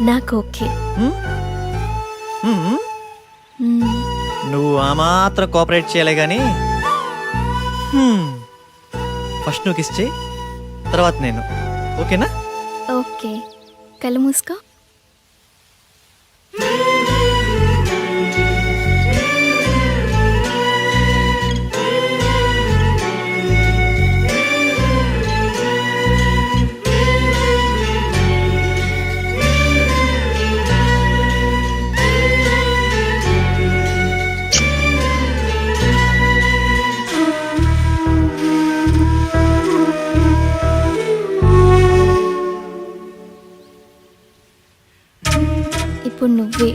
నాకు ఓకే.
నువ్వు ఆ మాత్రం కోఆపరేట్ చేయలే కానీ ఫస్ట్ నువ్వు కిస్ చేయి, తర్వాత నేను. ఓకేనా?
ఓకే, కళ్ళు మూసుకో. ఇప్పుడు నువ్వే.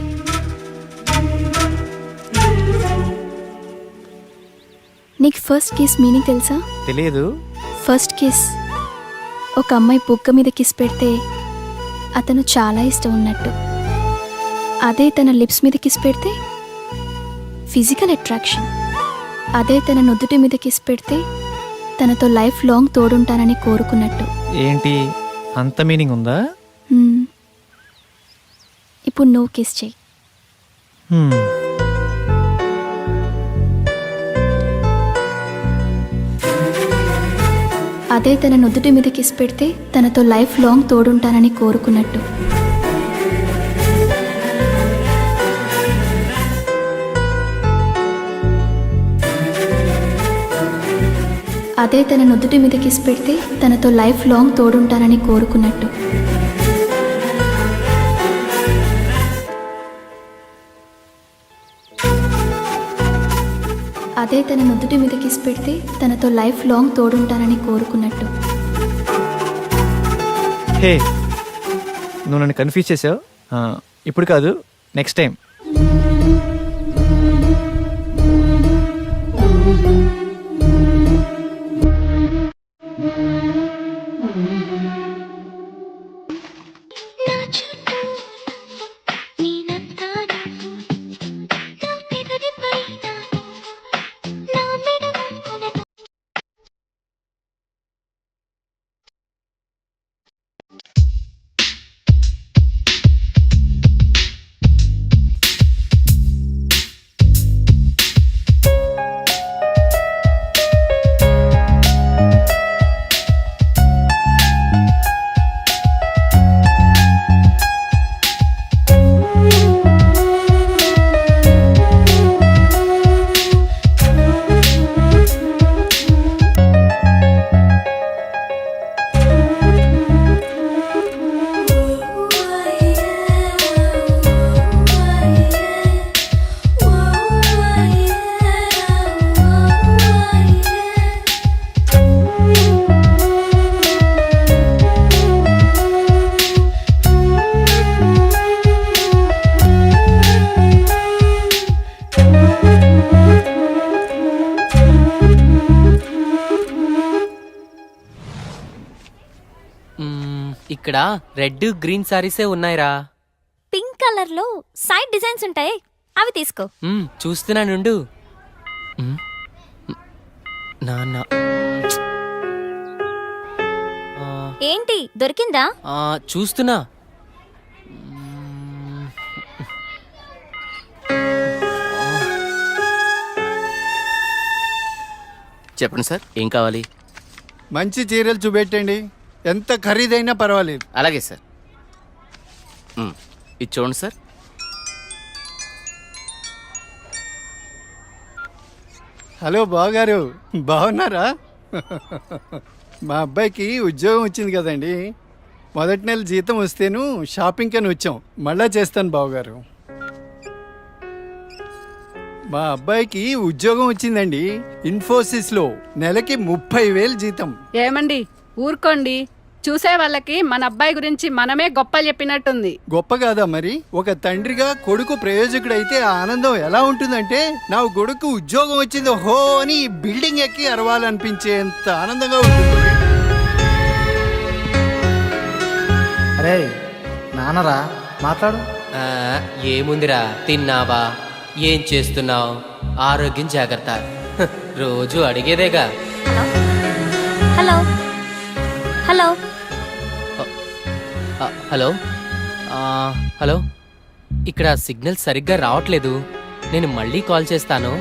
నీకు ఫస్ట్ కిస్ మీనింగ్ తెలుసా?
తెలియదు.
ఫస్ట్ కిస్, ఒక అమ్మాయి బుగ్గ మీద కిస్ పెడితే అతను చాలా ఇష్టం ఉన్నట్టు. అదే తన లిప్స్ మీద కిస్ పెడితే ఫిజికల్ అట్రాక్షన్. అదే తన నుదుటి మీద కిస్ పెడితే తనతో లైఫ్ లాంగ్ తోడుంటానని కోరుకున్నట్టు.
ఏంటి అంత మీనింగ్ ఉందా?
ఇప్పుడు నువ్వు కిస్ చెయ్యి. అదే తన నుదుటి మీద కిస్ పెడితే తనతో లైఫ్ లాంగ్ తోడుంటానని కోరుకున్నట్టు. అదే తన నుదుటి మీద కిస్ పెడితే తనతో లైఫ్ లాంగ్ తోడుంటానని కోరుకున్నట్టు. అదే తన నుదుటి మీద కిస్ పెడితే తనతో లైఫ్ లాంగ్ తోడుంటానని కోరుకున్నట్టు.
హే, నువ్వు నన్ను కన్ఫ్యూజ్ చేసావు. ఇప్పుడు కాదు, నెక్స్ట్ టైం.
ఇక్కడ రెడ్ గ్రీన్ సారీసే ఉన్నాయిరా.
పింకా? కలర్ లో సైడ్ డిజైన్స్ ఉంటాయి, అవి తీసుకో.
చూస్తున్నానుండు. నాన్న
ఏంటి దొరికిందా?
చూస్తున్నా.
చెప్పండి సార్, ఏం కావాలి?
మంచి చీరలు చూపెట్టండి, ఎంత ఖరీదైనా పర్వాలేదు.
అలాగే సార్. ఇది చూడండి సార్.
హలో బావగారు, బాగున్నారా? మా అబ్బాయికి ఉద్యోగం వచ్చింది కదండి. మొదటి నెల జీతం వస్తేను షాపింగ్ అని వచ్చాం. మళ్ళా చేస్తాను బావగారు. మా అబ్బాయికి ఉద్యోగం వచ్చిందండి, ఇన్ఫోసిస్లో. నెలకి 30,000 జీతం.
ఏమండి ఊరుకోండి, చూసే వాళ్ళకి మన అబ్బాయి గురించి మనమే గొప్పలు చెప్పినట్టుంది.
గొప్ప కాదా మరి? ఒక తండ్రిగా కొడుకు ప్రయోజకుడైతే ఆ ఆనందం ఎలా ఉంటుందంటే, నా కొడుకు ఉద్యోగం వచ్చింది హో అని బిల్డింగ్ ఎక్కి అరవాలనిపించేంత ఆనందంగా ఉంటుంది.
అరే నాన్నరా, మాట్లాడు.
ఏముందిరా, తిన్నావా, ఏం చేస్తున్నావు, ఆరోగ్యం జాగ్రత్త, రోజు అడిగేదేగా.
హలో హలో
హలో హలో, ఇక్కడ సిగ్నల్ సరిగ్గా రావట్లేదు, నేను మళ్ళీ కాల్ చేస్తాను.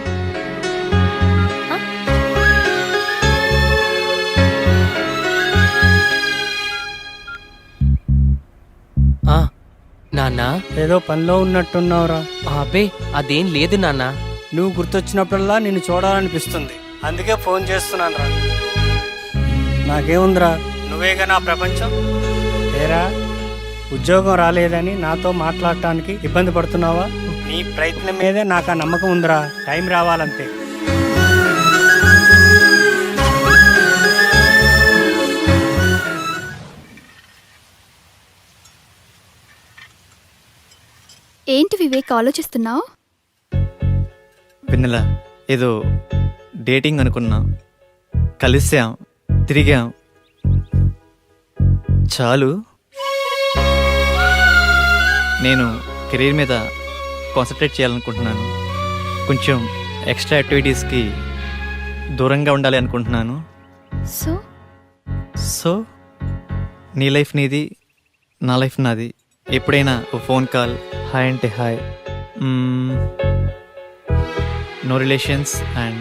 నాన్న,
ఏదో పనిలో ఉన్నట్టున్నావురా.
అబ్బే అదేం లేదు నాన్న.
నువ్వు గుర్తొచ్చినప్పుడల్లా నిన్ను చూడాలనిపిస్తుంది, అందుకే ఫోన్ చేస్తున్నాను రా. నాకేముందిరా, నువ్వేగా నా ప్రపంచం. ఏరా, ఉద్యోగం రాలేదని నాతో మాట్లాడటానికి ఇబ్బంది పడుతున్నావా? నీ ప్రయత్నం మీదే నాకు ఆ నమ్మకం ఉందిరా. టైం రావాలంతే.
ఏంటి వివేక్ ఆలోచిస్తున్నావు?
పిన్నెల, ఏదో డేటింగ్ అనుకున్నా, కలిసాం, తిరిగాం, చాలు. నేను కెరీర్ మీద కాన్సన్ట్రేట్ చేయాలనుకుంటున్నాను. కొంచెం ఎక్స్ట్రా యాక్టివిటీస్కి దూరంగా ఉండాలి అనుకుంటున్నాను. సో నీ లైఫ్ నీది, నా లైఫ్ నాది. ఎప్పుడైనా ఓ ఫోన్ కాల్, హాయ్ అంటే hi. No relations and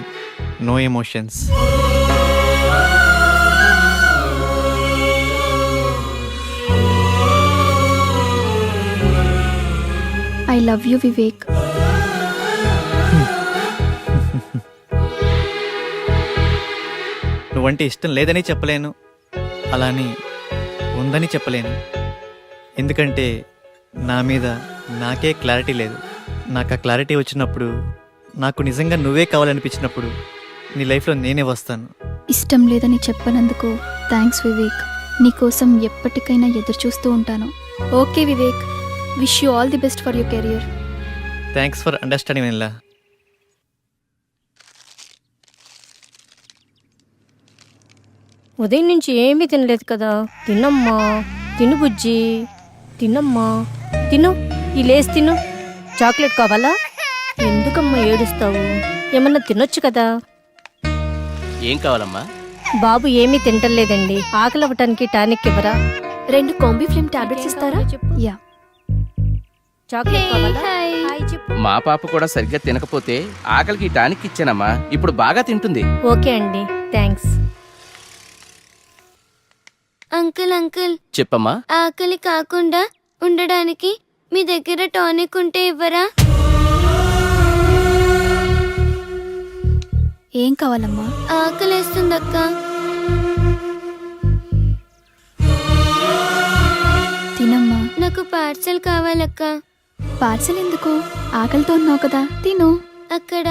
no emotions.
I love you Vivek.
నువ్వంటే ఇష్టం లేదని చెప్పలేను, అలాని ఉందని చెప్పలేను. ఎందుకంటే నా మీద నాకే క్లారిటీ లేదు. నాకు ఆ క్లారిటీ వచ్చినప్పుడు, నాకు నిజంగా నువ్వే కావాలనిపించినప్పుడు నీ లైఫ్లో నేనే వస్తాను.
ఇష్టం లేదని చెప్పనందుకు థ్యాంక్స్ వివేక్. నీకోసం ఎప్పటికైనా ఎదురు చూస్తూ ఉంటాను. Okay Vivek, wish you all the best for your career.
Thanks for understanding vanilla.
ఉదయం నుంచి ఏమీ తినలేదు కదా. తినమ్మా, తిను బుజ్జి, తినమ్మా, తిను. ఈ లేస్ తిను. చాక్లెట్ కావాలా? ఎందుకమ్మా ఏడుస్తావు? ఏమన్నా తినొచ్చు కదా.
ఏం కావాలమ్మా?
బాబు ఏమీ తింటలేదండి, ఆకలి అవ్వటానికి టానిక్ ఇవ్వరా?
2 కాంబిఫ్లిమ్ టాబ్లెట్స్ ఇస్తారా?
యా.
చాక్లెట్ కావాలా? హాయ్ చెప్పు.
మా పాప కూడా సరిగ్గా తినకపోతే ఆకలికి టానిక్ ఇచ్చానమ్మా, ఇప్పుడు బాగా తింటుంది.
ఓకే అండి, థ్యాంక్స్.
అంకుల్ అంకుల్,
చెప్పమ్మా.
ఆకలి కాకుండా ఉండడానికి మీ దగ్గర టానిక్ ఉంటే ఇవ్వరా?
ఏం కావాలమ్మా?
ఆకలేస్తుందక్క.
తినమ్మా.
నాకు పార్సల్ కావాలక్క.
పార్సల్ ఎందుకు? ఆకలితో ఉన్నావు కదా, తిను.
అక్కడ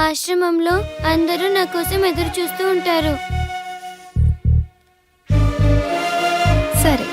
ఆశ్రమంలో అందరూ నా కోసం ఎదురు చూస్తూ ఉంటారు.
సరే.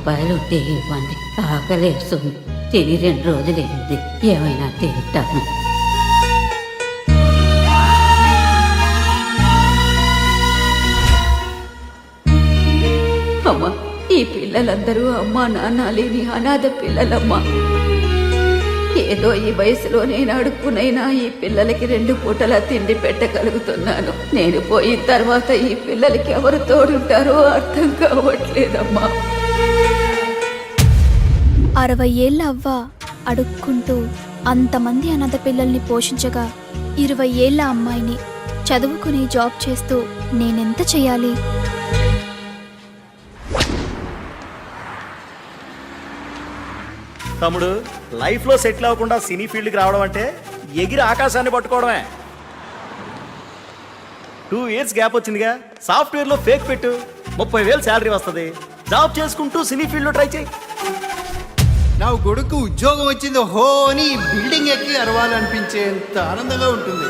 రూపాయలు ఉంటే ఇవ్వండి, ఆకలేస్తుంది. తిని 2 రోజులైంది, ఏమైనా తింటాను.
అమ్మా, ఈ పిల్లలందరూ అమ్మా నాన్న లేని అనాథ పిల్లలమ్మా. ఏదో ఈ వయసులో నేను అడుక్కునైనా ఈ పిల్లలకి 2 పూటలా తిండి పెట్టగలుగుతున్నాను. నేను పోయిన తర్వాత ఈ పిల్లలకి ఎవరు తోడుంటారో అర్థం కావట్లేదమ్మా.
60 ఏళ్ళ అవ్వ అడుక్కుంటూ అంతమంది అనాథ పిల్లల్ని పోషించగా 20 ఏళ్ళ అమ్మాయిని చదువుకుని జాబ్ చేస్తూ నేనెంత చేయాలి?
తమ్ముడు, లైఫ్లో సెటిల్ అవ్వకుండా సినీ ఫీల్డ్కి రావడం అంటే ఎగిరి ఆకాశాన్ని పట్టుకోవడమే. 2 years గ్యాప్ వచ్చిందిగా, సాఫ్ట్వేర్లో ఫేక్ పెట్టు, 30,000 శాలరీ వస్తుంది. జాబ్ చేసుకుంటూ సినీ ఫీల్డ్లో ట్రై చేయి.
నా కొడుకు ఉద్యోగం వచ్చింది హో అని బిల్డింగ్ ఎక్కి అరవాలనిపించేంత ఆనందంగా ఉంటుంది.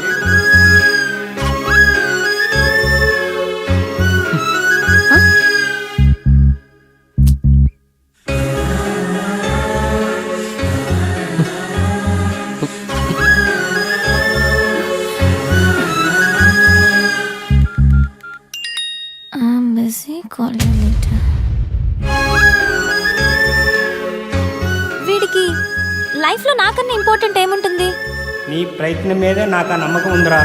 వీడికి లైఫ్లో నాకన్నా ఇంపార్టెంట్ ఏముంటుంది?
నీ ప్రయత్నం మీదే నాకు ఆ నమ్మకం ఉందిరా.